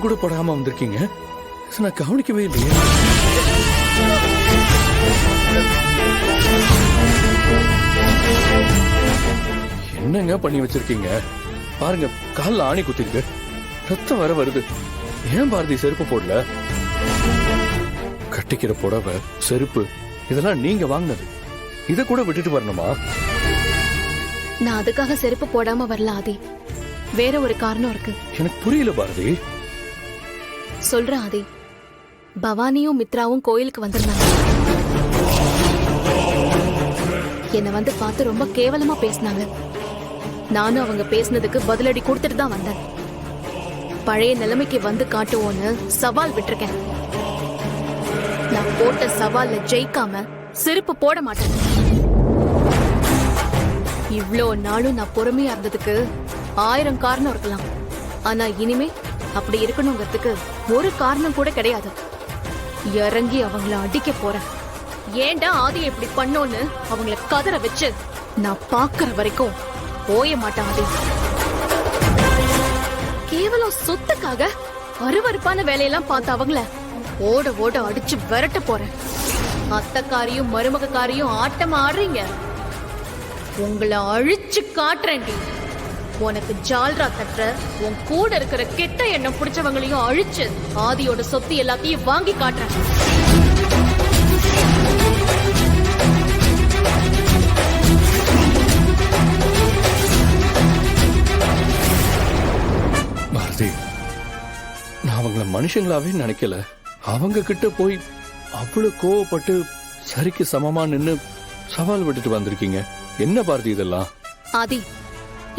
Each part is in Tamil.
கூட போடாம வந்திருக்கீங்க. நான் கவனிக்கவே இல்லையே. என்னங்க பண்ணி வச்சிருக்கீங்க? பாருங்க, கால்ல ஆணி குத்திருக்கு, ரத்தம் வர வருது. ஏன் பாரதி செருப்பு போடல? கட்டிக்கிற புடவை, செருப்பு இதெல்லாம் நீங்க வாங்கினது. இத கூட விட்டுட்டு வரணுமா? நான் அதுக்காக செருப்பு போடாம வரல ஆதி. வேற ஒரு காரணம் இருக்கு. எனக்கு புரியல பாரதி. சொல்றேன் ஆதி. பவானியும் மித்ராவும் கோயிலுக்கு வந்திருந்தாங்க. என்னை வந்து பார்த்து ரொம்ப கேவலமா பேசினாங்க. நானும் அவங்க பேசினதுக்கு பதிலடி கொடுத்துட்டு தான் வந்தேன். பழைய நிலைமைக்கு வந்து காட்டுவோன்னு சவால் விட்டுருக்கேன். நான் போட்ட சவால்ல ஜெயிக்காம செருப்பு போட மாட்டேன். இவ்ளோ நாளும் நான் பொறுமையா இருந்ததுக்கு 1000 காரணம் இருக்கலாம். ஆனா இனிமே அப்படி இருக்கணுங்கிறதுக்கு ஒரு காரணம் கூட கிடையாது. இறங்கி அவங்கள அடிக்க போறேன். ஏண்டா ஆதியை இப்படி பண்ணோன்னு அவங்கள கதற வச்சு நான் பாக்குற வரைக்கும் போய மாட்டேன் ஆதி. கேவலம் சொத்துக்காக அருவருப்பான வேலையெல்லாம் பார்த்த அவங்கள ஓட ஓட அடிச்சு விரட்ட போறேன். அத்தக்காரியும் மருமகாரியும் ஆட்டம் ஆடுறீங்க. உங்களை அழிச்சு காட்டுறேன்டி. உனக்கு ஜால்ரா தட்டுற உன் கூட இருக்கிற கெட்ட எண்ணம் பிடிச்சவங்களையும் அழிச்சு ஆதியோட சொத்து எல்லாத்தையும் வாங்கி காட்டுறேன். பாரதி, நான் அவங்கள மனுஷங்களாவே நினைக்கல. அவங்க கிட்ட போய் அவ்வளவு கோவப்பட்டு சரிக்கு சமமா நின்னு சவால் விட்டுட்டு வந்திருக்கீங்க. என்ன பாரதி இதெல்லாம்? ஆதி,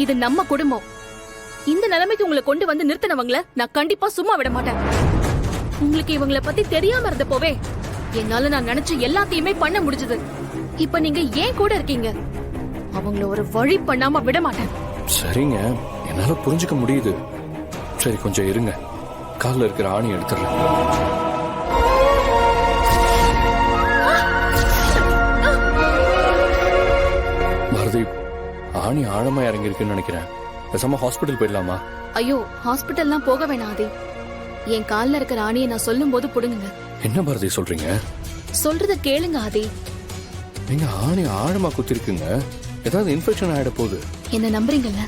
இது நம்ம குடும்பம். இந்த நிலைமைக்கு உங்களை கொண்டு வந்து நிறுத்தினவங்கள நான் கண்டிப்பா சும்மா விட மாட்டேன். உங்களுக்கு இவங்கள பத்தி தெரியாம இருந்த போவே என்னால நான் நினைச்ச எல்லாத்தையுமே பண்ண முடிஞ்சது. இப்ப நீங்க ஏன் கூட இருக்கீங்க? அவங்கள ஒரு வழி பண்ணாம விட மாட்டேன். சரிங்க, என்னால புரிஞ்சுக்க முடியுது. சரி, கொஞ்சம் இருங்க. கால்ல இருக்கிற ஆணி எடுத்துறேன். பாரதி, ஆணி ஆழமா இறங்கி இருக்குன்னு நினைக்கிறேன். பேசாம ஹாஸ்பிட்டல் போயிடலாமா? ஐயோ, ஹாஸ்பிட்டல்லாம் போக வேணாம் ஆதி. என் கால்ல இருக்கிற ஆணியை நான் சொல்லும் போது புடுங்குங்க. என்ன பாரதி சொல்றீங்க? சொல்றத கேளுங்க ஆதி. நீங்க ஆணி ஆழமா குத்திருக்குங்க. ஏதாவது இன்ஃபெக்ஷன் ஆயிட போகுது. என்ன நம்புறீங்கல்ல?